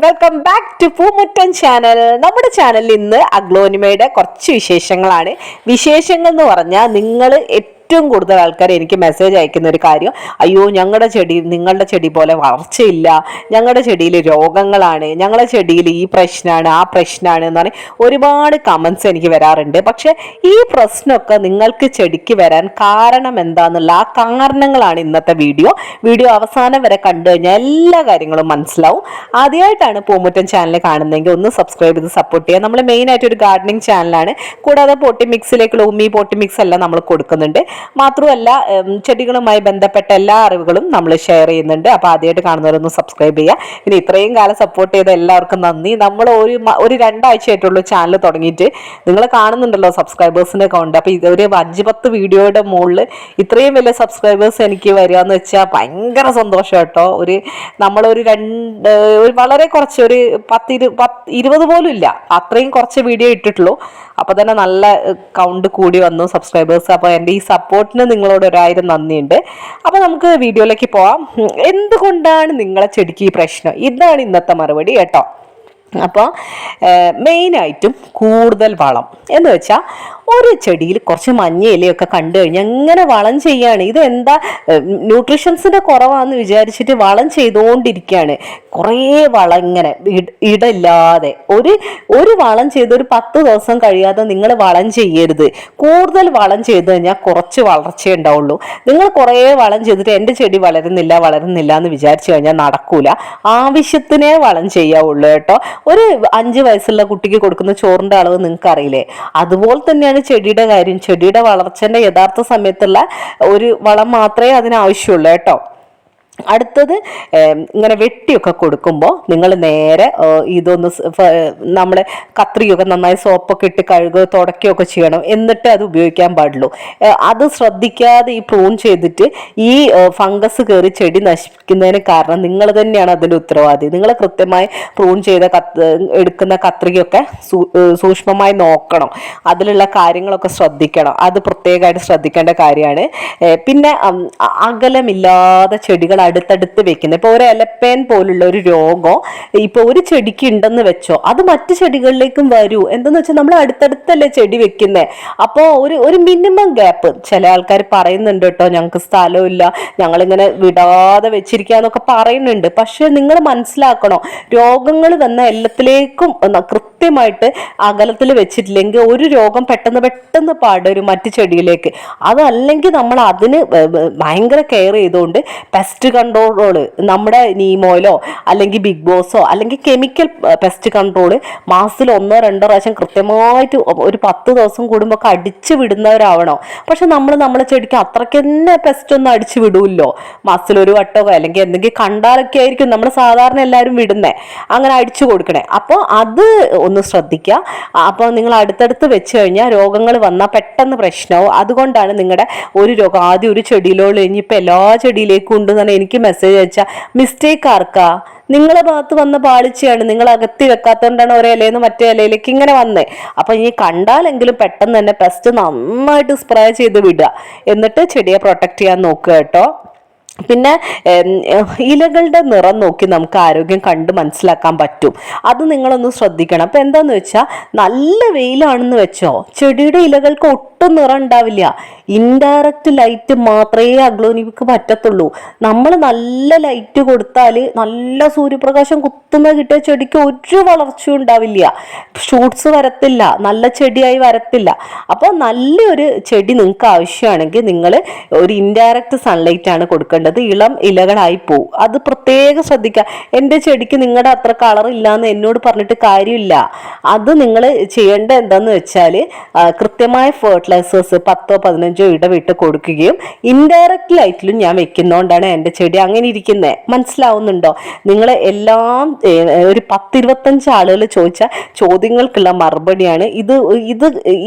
Welcome back to Poomuttan channel. നമ്മുടെ ചാനലിൽ ഇന്ന് അഗ്ലോനിമയുടെ കുറച്ച് വിശേഷങ്ങളാണ്. വിശേഷങ്ങൾ എന്ന് പറഞ്ഞാൽ നിങ്ങൾ ഏറ്റവും കൂടുതൽ ആൾക്കാർ എനിക്ക് മെസ്സേജ് അയക്കുന്ന ഒരു കാര്യം, അയ്യോ ഞങ്ങളുടെ ചെടി നിങ്ങളുടെ ചെടി പോലെ വളർച്ചയില്ല, ഞങ്ങളുടെ ചെടിയിൽ രോഗങ്ങളാണ്, ഞങ്ങളുടെ ചെടിയിൽ ഈ പ്രശ്നമാണ് ആ പ്രശ്നമാണ് എന്ന് പറഞ്ഞ് ഒരുപാട് കമൻസ് എനിക്ക് വരാറുണ്ട്. പക്ഷെ ഈ പ്രശ്നമൊക്കെ നിങ്ങൾക്ക് ചെടിക്ക് വരാൻ കാരണം എന്താണെന്നുള്ള ആ കാരണങ്ങളാണ് ഇന്നത്തെ വീഡിയോ അവസാനം വരെ കണ്ടു കഴിഞ്ഞാൽ എല്ലാ കാര്യങ്ങളും മനസ്സിലാവും. ആദ്യമായിട്ടാണ് പൂമുറ്റൻ ചാനൽ കാണുന്നതെങ്കിൽ ഒന്ന് സബ്സ്ക്രൈബ് ചെയ്ത് സപ്പോർട്ട് ചെയ്യുക. നമ്മൾ മെയിനായിട്ട് ഒരു ഗാർഡനിങ് ചാനലാണ്. കൂടാതെ പോട്ടി മിക്സിലേക്കുള്ള പോട്ടി മിക്സ് എല്ലാം നമ്മൾ കൊടുക്കുന്നുണ്ട്. മാത്രമല്ല ചെടികളുമായി ബന്ധപ്പെട്ട എല്ലാ അറിവുകളും നമ്മൾ ഷെയർ ചെയ്യുന്നുണ്ട്. അപ്പോൾ ആദ്യമായിട്ട് കാണുന്നവരൊന്ന് സബ്സ്ക്രൈബ് ചെയ്യുക. ഇനി ഇത്രയും കാലം സപ്പോർട്ട് ചെയ്ത എല്ലാവർക്കും നന്ദി. നമ്മൾ ഒരു 2 ആഴ്ചയായിട്ടുള്ളൂ ചാനൽ തുടങ്ങിയിട്ട്. നിങ്ങൾ കാണുന്നുണ്ടല്ലോ സബ്സ്ക്രൈബേഴ്സിൻ്റെ കൗണ്ട്. അപ്പോൾ ഇതൊരു 5-10 വീഡിയോയുടെ മുകളിൽ ഇത്രയും വലിയ സബ്സ്ക്രൈബേഴ്സ് എനിക്ക് വരിക എന്ന് വെച്ചാൽ ഭയങ്കര സന്തോഷം കേട്ടോ. നമ്മളൊരു വളരെ കുറച്ച് ഒരു 10-20 പോലും ഇല്ല, അത്രയും കുറച്ച് വീഡിയോ ഇട്ടിട്ടുള്ളൂ. അപ്പോൾ തന്നെ നല്ല കൗണ്ട് കൂടി വന്നു സബ്സ്ക്രൈബേഴ്സ്. അപ്പോൾ എൻ്റെ ഈ സപ്പോർട്ടിന് നിങ്ങളോട് 1000 നന്ദിയുണ്ട്. അപ്പോൾ നമുക്ക് വീഡിയോയിലേക്ക് പോവാം. എന്തുകൊണ്ടാണ് നിങ്ങളെ ചെടിക്ക് ഈ പ്രശ്നം? ഇതാണ് ഇന്നത്തെ മറുപടി കേട്ടോ. അപ്പോൾ മെയിനായിട്ടും കൂടുതൽ വളം എന്ന് വെച്ചാൽ ഒരു ചെടിയിൽ കുറച്ച് മഞ്ഞ ഇലയൊക്കെ കണ്ടു കഴിഞ്ഞാൽ എങ്ങനെ വളം ചെയ്യാണ്. ഇതെന്താ ന്യൂട്രീഷൻസിൻ്റെ കുറവാണെന്ന് വിചാരിച്ചിട്ട് വളം ചെയ്തുകൊണ്ടിരിക്കുകയാണ്. കുറേ വളം ഇങ്ങനെ ഇടയില്ലാതെ ഒരു വളം ചെയ്ത് ഒരു 10 ദിവസം കഴിയാതെ നിങ്ങൾ വളം ചെയ്യരുത്. കൂടുതൽ വളം ചെയ്ത് കഴിഞ്ഞാൽ കുറച്ച് വളർച്ചയേ ഉണ്ടാവുള്ളൂ. നിങ്ങൾ കുറേ വളം ചെയ്തിട്ട് എൻ്റെ ചെടി വളരുന്നില്ല എന്ന് വിചാരിച്ചു കഴിഞ്ഞാൽ നടക്കൂല. ആവശ്യത്തിനേ വളം ചെയ്യാവുള്ളൂ കേട്ടോ. ഒരു 5 വയസ്സുള്ള കുട്ടിക്ക് കൊടുക്കുന്ന ചോറിൻ്റെ അളവ് നിങ്ങൾക്ക് അറിയില്ലേ? അതുപോലെ തന്നെയാണ് ചെടിയുടെ കാര്യം. ചെടിയുടെ വളർച്ചയുടെ യഥാർത്ഥ സമയത്തുള്ള ഒരു വളം മാത്രമേ അതിനാവശ്യമുള്ളൂ കേട്ടോ. അടുത്തത് ഇങ്ങനെ വെട്ടിയൊക്കെ കൊടുക്കുമ്പോൾ നിങ്ങൾ നേരെ ഇതൊന്ന് നമ്മൾ കത്രിയൊക്കെ നന്നായി സോപ്പൊക്കെ ഇട്ട് കഴുകുക തുടക്കുകയൊക്കെ ചെയ്യണം. എന്നിട്ട് അത് ഉപയോഗിക്കാൻ പാടുള്ളൂ. അത് ശ്രദ്ധിക്കാതെ ഈ പ്രൂൺ ചെയ്തിട്ട് ഈ ഫംഗസ് കയറി ചെടി നശിപ്പിക്കുന്നതിന് കാരണം നിങ്ങൾ തന്നെയാണ് അതിൻ്റെ ഉത്തരവാദി. നിങ്ങൾ കൃത്യമായി പ്രൂൺ ചെയ്ത എടുക്കുന്ന കത്രികയൊക്കെ സൂക്ഷ്മമായി നോക്കണം. അതിലുള്ള കാര്യങ്ങളൊക്കെ ശ്രദ്ധിക്കണം. അത് പ്രത്യേകമായിട്ട് ശ്രദ്ധിക്കേണ്ട കാര്യമാണ്. പിന്നെ അകലമില്ലാതെ ചെടികൾ അടുത്തടുത്ത് വെക്കുന്നത്. ഇപ്പോൾ ഒരു എലപ്പേൻ പോലുള്ള ഒരു രോഗം ഇപ്പോൾ ഒരു ചെടിക്ക് ഉണ്ടെന്ന് വെച്ചോ, അത് മറ്റു ചെടികളിലേക്കും വരൂ. എന്തെന്ന് വെച്ചാൽ നമ്മൾ അടുത്തടുത്തല്ലേ ചെടി വെക്കുന്നത്. അപ്പോൾ ഒരു മിനിമം ഗ്യാപ്പ്. ചില ആൾക്കാർ പറയുന്നുണ്ട് കേട്ടോ, ഞങ്ങൾക്ക് സ്ഥലമില്ല, ഞങ്ങളിങ്ങനെ വിടാതെ വെച്ചിരിക്കാന്നൊക്കെ പറയുന്നുണ്ട്. പക്ഷെ നിങ്ങൾ മനസ്സിലാക്കണം, രോഗങ്ങൾ വന്ന എല്ലാത്തിലേക്കും കൃത്യമായിട്ട് അകലത്തിൽ വെച്ചിട്ടില്ലെങ്കിൽ ഒരു രോഗം പെട്ടെന്ന് പടരും മറ്റു ചെടിയിലേക്ക്. അതല്ലെങ്കിൽ നമ്മൾ അതിന് ഭയങ്കര കെയർ ചെയ്തുകൊണ്ട് പെസ്റ്റ് കൺട്രോള് നമ്മുടെ നീമോയിലോ അല്ലെങ്കിൽ ബിഗ് ബോസോ അല്ലെങ്കിൽ കെമിക്കൽ പെസ്റ്റ് കൺട്രോള് മാസത്തിൽ 1-2 പ്രാവശ്യം കൃത്യമായിട്ട് ഒരു 10 ദിവസം കൂടുമ്പോൾ ഒക്കെ അടിച്ചു വിടുന്നവരാവണോ. പക്ഷെ നമ്മളെ ചെടിക്ക് അത്രയ്ക്ക് തന്നെ പെസ്റ്റ് ഒന്നും അടിച്ചു വിടൂല്ലോ. മാസത്തിൽ ഒരു വട്ടോ അല്ലെങ്കിൽ എന്തെങ്കിലും കണ്ടാലൊക്കെ ആയിരിക്കും നമ്മൾ സാധാരണ എല്ലാവരും വിടുന്നേ. അങ്ങനെ അടിച്ചു കൊടുക്കണേ. അപ്പോൾ അത് ഒന്ന് ശ്രദ്ധിക്കുക. അപ്പോൾ നിങ്ങൾ അടുത്തടുത്ത് വെച്ച് കഴിഞ്ഞാൽ രോഗങ്ങൾ വന്നാൽ പെട്ടെന്ന് പ്രശ്നമാവും. അതുകൊണ്ടാണ് നിങ്ങളുടെ ഒരു രോഗം ആദ്യം ഒരു ചെടിയിലോ ഇനിയിപ്പോൾ എല്ലാ ചെടിയിലേക്കും ഉണ്ടെന്നാണ് എനിക്ക് മെസ്സേജ് അയച്ചാൽ മിസ്റ്റേക്ക് ആർക്കാ? നിങ്ങളെ ഭാഗത്ത് വന്ന പാളിച്ചയാണ്. നിങ്ങൾ അകത്തി വെക്കാത്തതുകൊണ്ടാണ് ഒരേ ഇലയിൽ മറ്റേ ഇലയിലേക്ക് ഇങ്ങനെ വന്നേ. അപ്പം ഇനി കണ്ടാലെങ്കിലും പെട്ടെന്ന് തന്നെ പെസ്റ്റ് നന്നായിട്ട് സ്പ്രേ ചെയ്ത് വിടുക. എന്നിട്ട് ചെടിയെ പ്രൊട്ടക്ട് ചെയ്യാൻ നോക്കുക കേട്ടോ. പിന്നെ ഇലകളുടെ നിറം നോക്കി നമുക്ക് ആരോഗ്യം കണ്ട് മനസ്സിലാക്കാൻ പറ്റും. അത് നിങ്ങളൊന്ന് ശ്രദ്ധിക്കണം. അപ്പം എന്താന്ന് വെച്ചാൽ നല്ല വെയിലാണെന്ന് വെച്ചോ, ചെടിയുടെ ഇലകൾക്ക് ഒട്ടും നിറം ഉണ്ടാവില്ല. ഇൻഡയറക്റ്റ് ലൈറ്റ് മാത്രമേ അഗ്ലോനിമയ്ക്ക് പറ്റത്തുള്ളൂ. നമ്മൾ നല്ല ലൈറ്റ് കൊടുത്താൽ നല്ല സൂര്യപ്രകാശം കുത്തുന്ന കിട്ടിയ ചെടിക്ക് ഒരു വളർച്ചയും ഉണ്ടാവില്ല. ഷൂട്ട്സ് വരത്തില്ല, നല്ല ചെടിയായി വരത്തില്ല. അപ്പോൾ നല്ലൊരു ചെടി നിങ്ങൾക്ക് ആവശ്യമാണെങ്കിൽ നിങ്ങൾ ഒരു ഇൻഡയറക്റ്റ് സൺലൈറ്റ് ആണ് കൊടുക്കേണ്ടത്. ഇളം ഇലകളായി പോവും. അത് പ്രത്യേകം ശ്രദ്ധിക്കുക. എൻ്റെ ചെടിക്ക് നിങ്ങളുടെ അത്ര കളർ ഇല്ലാന്ന് എന്നോട് പറഞ്ഞിട്ട് കാര്യമില്ല. അത് നിങ്ങൾ ചെയ്യേണ്ടത് എന്താന്ന് വെച്ചാൽ കൃത്യമായ ഫെർട്ടിലൈസേഴ്സ് 10-15 ഇടവിട്ട് കൊടുക്കുകയും ഇൻഡയറക്റ്റ് ലൈറ്റിലും ഞാൻ വെക്കുന്നതുകൊണ്ടാണ് എൻ്റെ ചെടി അങ്ങനെ ഇരിക്കുന്നത്. മനസ്സിലാവുന്നുണ്ടോ? നിങ്ങൾ എല്ലാം ഒരു 10-25 ആളുകൾ ചോദിച്ച ചോദ്യങ്ങൾക്കുള്ള മറുപടിയാണ്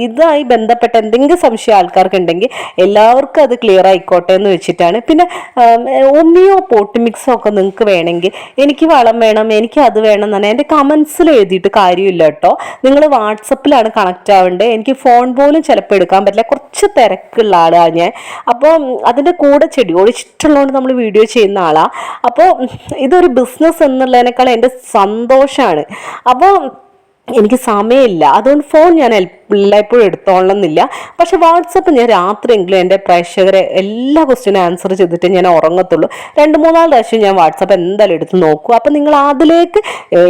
ഇതായി ബന്ധപ്പെട്ട എന്തെങ്കിലും സംശയം ആൾക്കാർക്ക് ഉണ്ടെങ്കിൽ എല്ലാവർക്കും അത് ക്ലിയർ ആയിക്കോട്ടെ എന്ന് വെച്ചിട്ടാണ്. പിന്നെ ഉമ്മിയോ പോട്ട് മിക്സോ ഒക്കെ നിങ്ങൾക്ക് വേണമെങ്കിൽ എനിക്ക് വളം വേണം, എനിക്ക് അത് വേണം എന്ന് പറഞ്ഞാൽ എൻ്റെ കമൻസിൽ എഴുതിയിട്ട് കാര്യമില്ല കേട്ടോ. നിങ്ങൾ വാട്സപ്പിലാണ് കണക്റ്റ് ആവേണ്ടത്. എനിക്ക് ഫോൺ പോലും ചിലപ്പോൾ എടുക്കാൻ പറ്റില്ല, കുറച്ച് തിരക്കുള്ള ആളാണ് ഞാൻ. അപ്പോൾ അതിൻ്റെ കൂടെ ചെടിയോട് ഇഷ്ടമുള്ളതുകൊണ്ട് നമ്മൾ വീഡിയോ ചെയ്യുന്ന ആളാണ്. അപ്പോൾ ഇതൊരു ബിസിനസ് എന്നുള്ളതിനേക്കാൾ എൻ്റെ സന്തോഷമാണ്. അപ്പോൾ എനിക്ക് സമയമില്ല, അതുകൊണ്ട് ഫോൺ ഞാൻ എല്ലായ്പ്പോഴും എടുത്തോളണമെന്നില്ല. പക്ഷെ വാട്സപ്പ് ഞാൻ രാത്രിയെങ്കിലും എൻ്റെ പ്രേക്ഷകരെ എല്ലാ ക്വസ്റ്റ്യനും ആൻസർ ചെയ്തിട്ട് ഞാൻ ഉറങ്ങത്തുള്ളൂ. 2-3 പ്രാവശ്യം ഞാൻ വാട്സപ്പ് എന്തായാലും എടുത്ത് നോക്കും. അപ്പം നിങ്ങൾ അതിലേക്ക്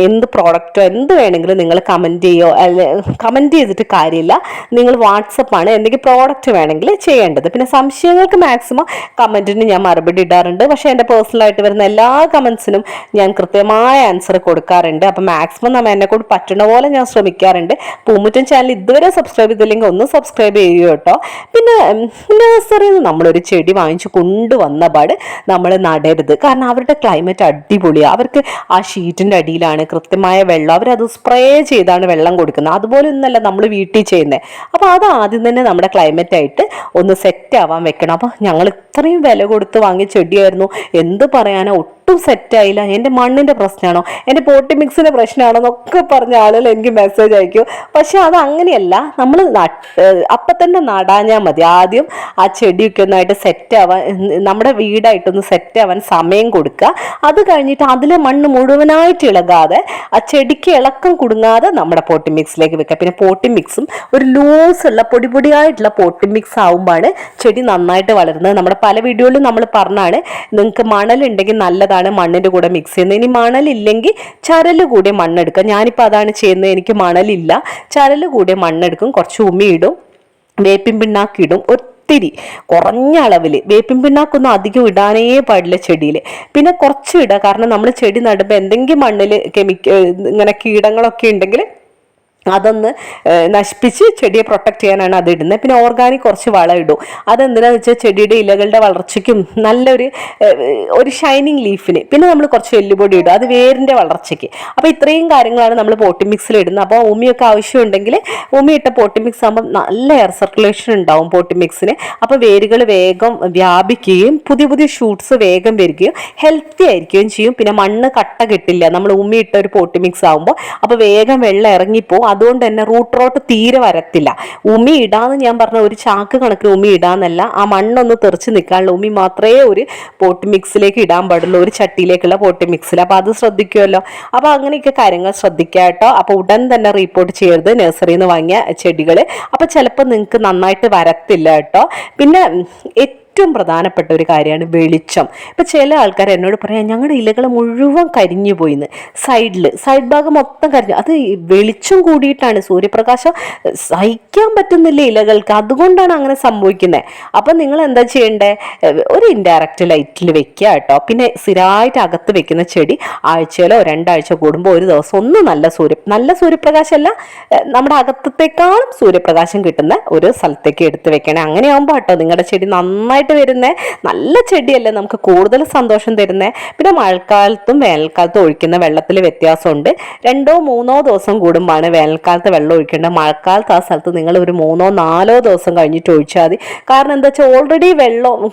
എന്ത് പ്രോഡക്റ്റോ എന്ത് വേണമെങ്കിലും നിങ്ങൾ കമൻറ്റ് ചെയ്യോ, അല്ലെ കമൻറ്റ് ചെയ്തിട്ട് കാര്യമില്ല. നിങ്ങൾ വാട്സപ്പാണ് എന്തെങ്കിലും പ്രോഡക്റ്റ് വേണമെങ്കിൽ ചെയ്യേണ്ടത്. പിന്നെ സംശയങ്ങൾക്ക് മാക്സിമം കമൻറ്റിന് ഞാൻ മറുപടി ഇടാറുണ്ട്. പക്ഷേ എൻ്റെ പേഴ്സണലായിട്ട് വരുന്ന എല്ലാ കമൻസിനും ഞാൻ കൃത്യമായ ആൻസർ കൊടുക്കാറുണ്ട്. അപ്പം മാക്സിമം എന്നെക്കൊണ്ട് പറ്റുന്ന പോലെ ഞാൻ ശ്രമിക്കാറുണ്ട്. പൂമുറ്റൻ ചാനൽ ഇതുവരെ സബ്സ്ക്രൈബ് ചെയ്തില്ലെങ്കിൽ ഒന്ന് സബ്സ്ക്രൈബ് ചെയ്യുക കേട്ടോ. പിന്നെ നഴ്സറിയിൽ നിന്ന് നമ്മളൊരു ചെടി വാങ്ങിച്ചു കൊണ്ടുവന്ന പാട് നമ്മൾ നടരുത്. കാരണം അവരുടെ ക്ലൈമറ്റ് അടിപൊളിയാണ്. അവർക്ക് ആ ഷീറ്റിൻ്റെ അടിയിലാണ് കൃത്യമായ വെള്ളം, അവരത് സ്പ്രേ ചെയ്താണ് വെള്ളം കൊടുക്കുന്നത്. അതുപോലെ ഒന്നല്ല നമ്മൾ വീട്ടിൽ ചെയ്യുന്നത്. അപ്പോൾ അത് ആദ്യം തന്നെ നമ്മുടെ ക്ലൈമറ്റായിട്ട് ഒന്ന് സെറ്റ് ആവാൻ വെക്കണം. അപ്പോൾ ഞങ്ങൾ ഇത്രയും വില കൊടുത്ത് വാങ്ങിയ ചെടിയായിരുന്നു, എന്ത് പറയാനോ ഒട്ടും സെറ്റായില്ല. എൻ്റെ മണ്ണിൻ്റെ പ്രശ്നമാണോ, എൻ്റെ പോട്ടി മിക്സിൻ്റെ പ്രശ്നമാണോ എന്നൊക്കെ പറഞ്ഞ ആളുകൾ എനിക്ക് മെസ്സേജ് അയക്കും. പക്ഷെ അത് അങ്ങനെയല്ല, നമ്മൾ അപ്പം തന്നെ നടാഞ്ഞാൽ മതി. ആദ്യം ആ ചെടിയൊക്കെ ഒന്നായിട്ട് സെറ്റാവാൻ, നമ്മുടെ വീടായിട്ടൊന്ന് സെറ്റാവാൻ സമയം കൊടുക്കുക. അത് കഴിഞ്ഞിട്ട് അതിലെ മണ്ണ് മുഴുവനായിട്ട് ഇളകാതെ, ആ ചെടിക്ക് ഇളക്കം കുടുങ്ങാതെ നമ്മുടെ പോട്ടി മിക്സിലേക്ക് വെക്കുക. പിന്നെ പോട്ടി മിക്സും ഒരു ലൂസുള്ള പൊടിയായിട്ടുള്ള പോട്ടി മിക്സ് ആവുമ്പോഴാണ് ചെടി നന്നായിട്ട് വളരുന്നത്. നമ്മുടെ പല വീഡിയോയിലും നമ്മൾ പറഞ്ഞാണ്, നിങ്ങൾക്ക് മണലുണ്ടെങ്കിൽ നല്ലതാണ് മണ്ണിൻ്റെ കൂടെ മിക്സ് ചെയ്യുന്നത്. ഇനി മണലില്ലെങ്കിൽ ചരല് കൂടിയ മണ്ണെടുക്കുക. ഞാനിപ്പോൾ അതാണ് ചെയ്യുന്നത്. എനിക്ക് മണലില്ല, ചരല് കൂടിയ മണ്ണെടുക്കും, കുറച്ച് ഉമിയിടും, വേപ്പിൻ പിണ്ണാക്കിടും, ഒത്തിരി കുറഞ്ഞ അളവിൽ. വേപ്പിൻ പിണ്ണാക്കൊന്നും അധികം ഇടാനേ പാടില്ല ചെടിയിൽ. പിന്നെ കുറച്ച് ഇടുക, കാരണം നമ്മൾ ചെടി നടുമ്പോൾ എന്തെങ്കിലും മണ്ണിൽ ഇങ്ങനെ കീടങ്ങളൊക്കെ ഉണ്ടെങ്കിൽ അതൊന്ന് നശിപ്പിച്ച് ചെടിയെ പ്രൊട്ടക്ട് ചെയ്യാനാണ് അത് ഇടുന്നത്. പിന്നെ ഓർഗാനിക് കുറച്ച് വളം ഇടും. അതെന്തിനാന്ന് വെച്ചാൽ ചെടിയുടെ ഇലകളുടെ വളർച്ചയ്ക്കും ഒരു ഷൈനിങ് ലീഫിന്. പിന്നെ നമ്മൾ കുറച്ച് എല്ലുപൊടി ഇടും, അത് വേരിൻ്റെ വളർച്ചയ്ക്ക്. അപ്പോൾ ഇത്രയും കാര്യങ്ങളാണ് നമ്മൾ പോട്ടി മിക്സിൽ ഇടുന്നത്. അപ്പോൾ ഉമിയൊക്കെ ആവശ്യമുണ്ടെങ്കിൽ ഉമി ഇട്ട പോട്ടി മിക്സ് ആകുമ്പോൾ നല്ല എയർ സർക്കുലേഷൻ ഉണ്ടാവും പോട്ടി മിക്സിന്. അപ്പോൾ വേരുകൾ വേഗം വ്യാപിക്കുകയും പുതിയ ഷൂട്ട്സ് വേഗം വരികയും ഹെൽത്തി ആയിരിക്കുകയും ചെയ്യും. പിന്നെ മണ്ണ് കട്ട കിട്ടില്ല നമ്മൾ ഉമി ഇട്ട ഒരു പോട്ടി മിക്സ് ആകുമ്പോൾ. അപ്പോൾ വേഗം വെള്ളം ഇറങ്ങിപ്പോവും. അതുകൊണ്ട് തന്നെ റൂട്ട് തീരെ വരത്തില്ല. ഉമി ഇടാന്ന് ഞാൻ പറഞ്ഞ ഒരു ചാക്ക് കണക്കിന് ഉമി ഇടാന്നല്ല, ആ മണ്ണൊന്ന് തെറിച്ച് നിൽക്കാനുള്ള ഉമി മാത്രമേ ഒരു പോട്ട് മിക്സിലേക്ക് ഇടാൻ പാടുള്ളൂ, ഒരു ചട്ടിയിലേക്കുള്ള പോട്ട് മിക്സിൽ. അപ്പോൾ അത് ശ്രദ്ധിക്കുമല്ലോ. അപ്പോൾ അങ്ങനെയൊക്കെ കാര്യങ്ങൾ ശ്രദ്ധിക്കുക കേട്ടോ. അപ്പോൾ ഉടൻ തന്നെ റിപ്പോർട്ട് ചെയ്യരുത് നഴ്സറിയിൽ നിന്ന് വാങ്ങിയ ചെടികൾ. അപ്പോൾ ചിലപ്പോൾ നിങ്ങൾക്ക് നന്നായിട്ട് വരത്തില്ല കേട്ടോ. പിന്നെ ഏറ്റവും പ്രധാനപ്പെട്ട ഒരു കാര്യമാണ് വെളിച്ചം. ഇപ്പം ചില ആൾക്കാർ എന്നോട് പറയാം, ഞങ്ങളുടെ ഇലകൾ മുഴുവൻ കരിഞ്ഞു പോയിന്ന്, സൈഡ് ഭാഗം മൊത്തം കരിഞ്ഞു. അത് വെളിച്ചം കൂടിയിട്ടാണ്, സൂര്യപ്രകാശം സഹിക്കാൻ പറ്റുന്നില്ല ഇലകൾക്ക്, അതുകൊണ്ടാണ് അങ്ങനെ സംഭവിക്കുന്നത്. അപ്പം നിങ്ങൾ എന്താ ചെയ്യേണ്ടത്, ഒരു ഇൻഡയറക്റ്റ് ലൈറ്റിൽ വെക്കുക കേട്ടോ. പിന്നെ സ്ഥിരമായിട്ട് അകത്ത് വെക്കുന്ന ചെടി ആഴ്ചയിലോ 2 ആഴ്ച കൂടുമ്പോൾ ഒരു ദിവസം ഒന്ന് നല്ല സൂര്യപ്രകാശമല്ല, നമ്മുടെ അകത്തേക്കാളും സൂര്യപ്രകാശം കിട്ടുന്ന ഒരു സ്ഥലത്തേക്ക് എടുത്ത് വെക്കണേ. അങ്ങനെയാകുമ്പോൾ കേട്ടോ നിങ്ങളുടെ ചെടി നന്നായിട്ട് വരുന്നേ. നല്ല ചെടിയല്ലേ നമുക്ക് കൂടുതൽ സന്തോഷം തരുന്നേ. പിന്നെ മഴക്കാലത്തും വേനൽക്കാലത്തും ഒഴിക്കുന്ന വെള്ളത്തിൽ വ്യത്യാസമുണ്ട്. 2-3 ദിവസം കൂടുമ്പോഴാണ് വേനൽക്കാലത്ത് വെള്ളം ഒഴിക്കേണ്ടത്. മഴക്കാലത്ത് ആ സ്ഥലത്ത് നിങ്ങൾ ഒരു 3-4 ദിവസം കഴിഞ്ഞിട്ട് ഒഴിച്ചാൽ മതി. കാരണം എന്താ വെച്ചാൽ ഓൾറെഡി വെള്ളം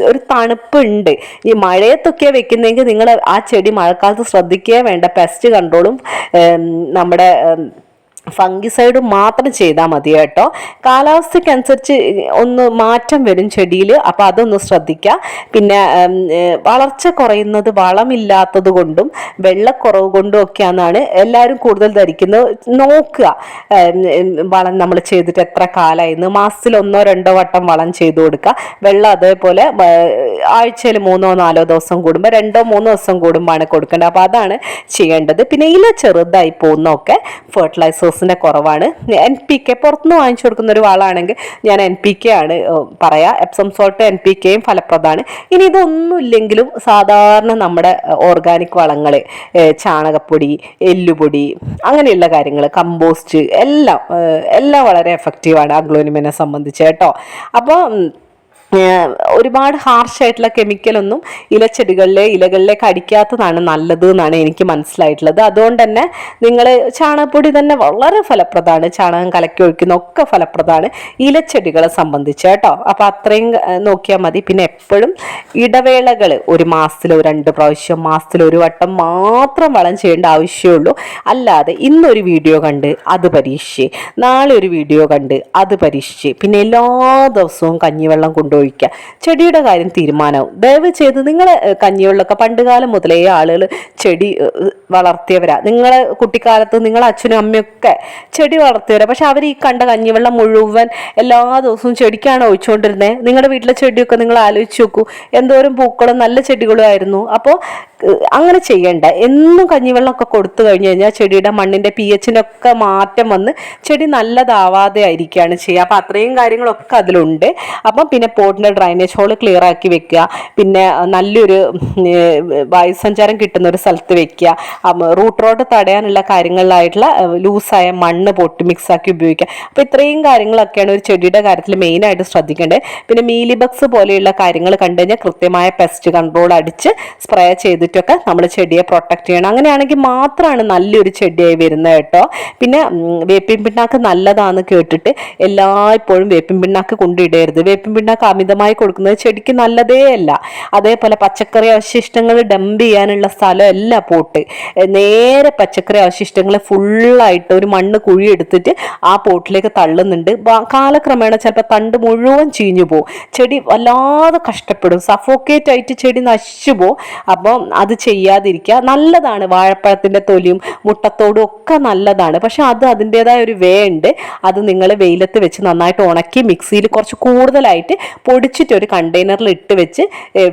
ഒരു തണുപ്പ് ഉണ്ട്. ഈ മഴയത്തൊക്കെ വെക്കുന്നെങ്കിൽ നിങ്ങൾ ആ ചെടി മഴക്കാലത്ത് ശ്രദ്ധിക്കുക വേണ്ട. പെസ്റ്റ് കൺട്രോളും നമ്മുടെ ഫംഗിസൈഡ് മാത്രം ചെയ്താൽ മതി കേട്ടോ. കാലാവസ്ഥയ്ക്കനുസരിച്ച് ഒന്ന് മാറ്റം വരും ചെടിയിൽ, അപ്പോൾ അതൊന്ന് ശ്രദ്ധിക്കുക. പിന്നെ വളർച്ച കുറയുന്നത് വളമില്ലാത്തത് കൊണ്ടും വെള്ളക്കുറവ് കൊണ്ടും ഒക്കെയാണെന്നാണ് എല്ലാവരും കൂടുതൽ ധരിക്കുന്നത്. നോക്കുക വളം നമ്മൾ ചെയ്തിട്ട് എത്ര കാലമായിരുന്നു, മാസത്തിൽ 1-2 വട്ടം വളം ചെയ്തു കൊടുക്കുക. വെള്ളം അതേപോലെ ആഴ്ചയിൽ 3-4 ദിവസം കൂടുമ്പോൾ 2-3 ദിവസം കൂടുമ്പോഴാണ് കൊടുക്കേണ്ടത്. അപ്പോൾ അതാണ് ചെയ്യേണ്ടത്. പിന്നെ ഇല ചെറുതായി പോകുന്നതൊക്കെ ഫെർട്ടിലൈസേഴ്സിൻ്റെ കുറവാണ്. NPK പുറത്തുനിന്ന് വാങ്ങിച്ചു കൊടുക്കുന്ന ഒരു വളമാണെങ്കിൽ ഞാൻ NPK ആണ് പറയാ. എപ്സം സോൾട്ട് NPKയും ഫലപ്രദമാണ്. ഇനി ഇതൊന്നും ഇല്ലെങ്കിലും സാധാരണ നമ്മുടെ ഓർഗാനിക് വളങ്ങൾ, ചാണകപ്പൊടി, എല്ലുപൊടി, അങ്ങനെയുള്ള കാര്യങ്ങൾ, കമ്പോസ്റ്റ് എല്ലാം വളരെ എഫക്റ്റീവാണ് അഗ്ലോനിമനെ സംബന്ധിച്ച് കേട്ടോ. അപ്പോൾ ഒരുപാട് ഹാർഷായിട്ടുള്ള കെമിക്കലൊന്നും ഇലകളിലേക്ക് അടിക്കാത്തതാണ് നല്ലത് എന്നാണ് എനിക്ക് മനസ്സിലായിട്ടുള്ളത്. അതുകൊണ്ട് തന്നെ നിങ്ങൾ ചാണകപ്പൊടി തന്നെ വളരെ ഫലപ്രദമാണ്, ചാണകം കലക്കി ഒഴിക്കുന്ന ഒക്കെ ഫലപ്രദമാണ് ഇലച്ചെടികളെ സംബന്ധിച്ച് കേട്ടോ. അപ്പോൾ അത്രയും നോക്കിയാൽ മതി. പിന്നെ എപ്പോഴും ഇടവേളകൾ ഒരു മാസത്തിൽ 2 പ്രാവശ്യം, മാസത്തിൽ 1 വട്ടം മാത്രം വളം ചെയ്യേണ്ട ആവശ്യമുള്ളൂ. അല്ലാതെ ഇന്നൊരു വീഡിയോ കണ്ട് അത് പരീക്ഷിച്ച്, നാളെ ഒരു വീഡിയോ കണ്ട് അത് പരീക്ഷിച്ച്, പിന്നെ എല്ലാ ദിവസവും കഞ്ഞിവെള്ളം കൊണ്ടുപോയി ചെടിയുടെ കാര്യം തീരുമാനവും. ദയവ് ചെയ്ത് നിങ്ങൾ കഞ്ഞിവെള്ളമൊക്കെ പണ്ട് കാലം മുതലേ ആളുകൾ ചെടി വളർത്തിയവരാ. നിങ്ങളെ കുട്ടിക്കാലത്ത് നിങ്ങളെ അച്ഛനും അമ്മയൊക്കെ ചെടി വളർത്തിയവരാ. പക്ഷെ അവർ ഈ കണ്ട കഞ്ഞിവെള്ളം മുഴുവൻ എല്ലാ ദിവസവും ചെടിക്കാണ് ഒഴിച്ചുകൊണ്ടിരുന്നത്. നിങ്ങളുടെ വീട്ടിലെ ചെടിയൊക്കെ നിങ്ങൾ ആലോചിച്ച് നോക്കൂ, എന്തോരം പൂക്കളും നല്ല ചെടികളും ആയിരുന്നു. അപ്പോൾ അങ്ങനെ ചെയ്യണ്ട. എന്നും കഞ്ഞിവെള്ളമൊക്കെ കൊടുത്തു കഴിഞ്ഞ് കഴിഞ്ഞാൽ ചെടിയുടെ മണ്ണിൻ്റെ pH-നൊക്കെ മാറ്റം വന്ന് ചെടി നല്ലതാവാതെ ആയിരിക്കുകയാണ് ചെയ്യുക. അപ്പം അത്രയും കാര്യങ്ങളൊക്കെ അതിലുണ്ട്. അപ്പം പിന്നെ പോട്ടിൻ്റെ ഡ്രൈനേജ് ഹോൾ ക്ലിയർ ആക്കി വെക്കുക, പിന്നെ നല്ലൊരു വായുസഞ്ചാരം കിട്ടുന്ന ഒരു സ്ഥലത്ത് വെക്കുക, റൂട്ട് റോഡ് തടയാനുള്ള കാര്യങ്ങളിലായിട്ടുള്ള ലൂസായ മണ്ണ് പൊട്ടി മിക്സ് ആക്കി ഉപയോഗിക്കുക. അപ്പോൾ ഇത്രയും കാര്യങ്ങളൊക്കെയാണ് ഒരു ചെടിയുടെ കാര്യത്തിൽ മെയിനായിട്ട് ശ്രദ്ധിക്കേണ്ടത്. പിന്നെ മീലിബഗ്സ് പോലെയുള്ള കാര്യങ്ങൾ കണ്ടു കഴിഞ്ഞാൽ കൃത്യമായ പെസ്റ്റ് കൺട്രോൾ അടിച്ച് സ്പ്രേ ചെയ്തിട്ടൊക്കെ നമ്മൾ ചെടിയെ പ്രൊട്ടക്ട് ചെയ്യണം. അങ്ങനെയാണെങ്കിൽ മാത്രമാണ് നല്ലൊരു ചെടിയായി വരുന്നത് കേട്ടോ. പിന്നെ വേപ്പിൻ പിണ്ണാക്ക് നല്ലതാണെന്ന് കേട്ടിട്ട് എല്ലായ്പ്പോഴും വേപ്പിൻ പിണ്ണാക്ക് കൊണ്ടിടരുത്. വേപ്പിൻ പിണ്ണാക്ക് അമിതമായി കൊടുക്കുന്നത് ചെടിക്ക് നല്ലതേ അല്ല. അതേപോലെ പച്ചക്കറി അവശിഷ്ടങ്ങൾ ഡംപ് ചെയ്യാനുള്ള സ്ഥലമല്ല പോട്ട്. നേരെ പച്ചക്കറി അവശിഷ്ടങ്ങൾ ഫുള്ളായിട്ട് ഒരു മണ്ണ് കുഴി എടുത്തിട്ട് ആ പോട്ടിലേക്ക് തള്ളുന്നുണ്ട്. കാലക്രമേണ ചിലപ്പോൾ തണ്ട് മുഴുവൻ ചീഞ്ഞു പോകും, ചെടി വല്ലാതെ കഷ്ടപ്പെടും, സഫോക്കേറ്റ് ആയിട്ട് ചെടി നശിച്ചു പോകും. അപ്പം അത് ചെയ്യാതിരിക്കുക. നല്ലതാണ്, വാഴപ്പഴത്തിൻ്റെ തൊലിയും മുട്ടത്തോടും ഒക്കെ നല്ലതാണ്. പക്ഷെ അത് അതിൻ്റെതായ ഒരു വേ ഉണ്ട്. അത് നിങ്ങൾ വെയിലത്ത് വെച്ച് നന്നായിട്ട് ഉണക്കി മിക്സിയിൽ കുറച്ച് കൂടുതലായിട്ട് പൊടിച്ചിട്ട് ഒരു കണ്ടെയ്നറിൽ ഇട്ട് വെച്ച്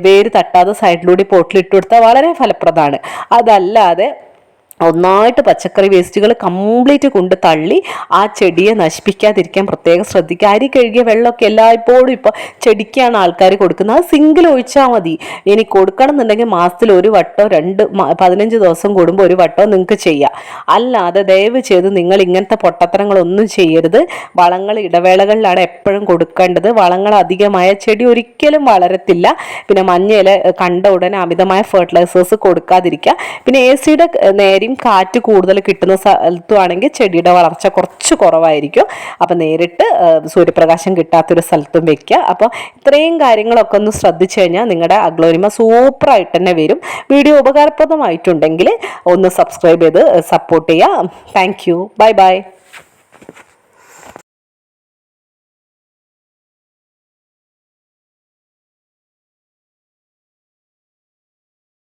വേര് തട്ടാതെ സൈഡിലൂടെ പോട്ടിലിട്ട് കൊടുത്താൽ വളരെ ഫലപ്രദമാണ്. അതല്ലാതെ ഒന്നായിട്ട് പച്ചക്കറി വേസ്റ്റുകൾ കംപ്ലീറ്റ് കൊണ്ട് തള്ളി ആ ചെടിയെ നശിപ്പിക്കാതിരിക്കാൻ പ്രത്യേകം ശ്രദ്ധിക്കുക. അരി കഴുകിയ വെള്ളമൊക്കെ എല്ലായ്പ്പോഴും ഇപ്പോൾ ചെടിക്കാണ് ആൾക്കാർ കൊടുക്കുന്നത്. അത് സിംഗിൾ ഒഴിച്ചാൽ മതി. ഇനി കൊടുക്കണം എന്നുണ്ടെങ്കിൽ മാസത്തിൽ 1 വട്ടോ 15 ദിവസം കൂടുമ്പോൾ 1 വട്ടോ നിങ്ങൾക്ക് ചെയ്യാം. അല്ലാതെ ദയവ് ചെയ്ത് നിങ്ങൾ ഇങ്ങനത്തെ പൊട്ടത്തരങ്ങളൊന്നും ചെയ്യരുത്. വളങ്ങൾ ഇടവേളകളിലാണ് എപ്പോഴും കൊടുക്കേണ്ടത്. വളങ്ങൾ അധികമായ ചെടി ഒരിക്കലും വളരത്തില്ല. പിന്നെ മഞ്ഞയില കണ്ട ഉടനെ അമിതമായ ഫെർട്ടിലൈസേഴ്സ് കൊടുക്കാതിരിക്കുക. പിന്നെ AC-യുടെ നേരെയും കാറ്റ് കൂടുതൽ കിട്ടുന്ന സ്ഥലത്തുമാണെങ്കിൽ ചെടിയുടെ വളർച്ച കുറച്ച് കുറവായിരിക്കും. അപ്പം നേരിട്ട് സൂര്യപ്രകാശം കിട്ടാത്തൊരു സ്ഥലത്തും വെക്കുക. അപ്പോൾ ഇത്രയും കാര്യങ്ങളൊക്കെ ഒന്ന് ശ്രദ്ധിച്ചു കഴിഞ്ഞാൽ നിങ്ങളുടെ അഗ്ലോണിമ സൂപ്പറായിട്ട് തന്നെ വരും. വീഡിയോ ഉപകാരപ്രദമായിട്ടുണ്ടെങ്കിൽ ഒന്ന് സബ്സ്ക്രൈബ് ചെയ്ത് സപ്പോർട്ട് ചെയ്യുക. Thank you. Bye bye.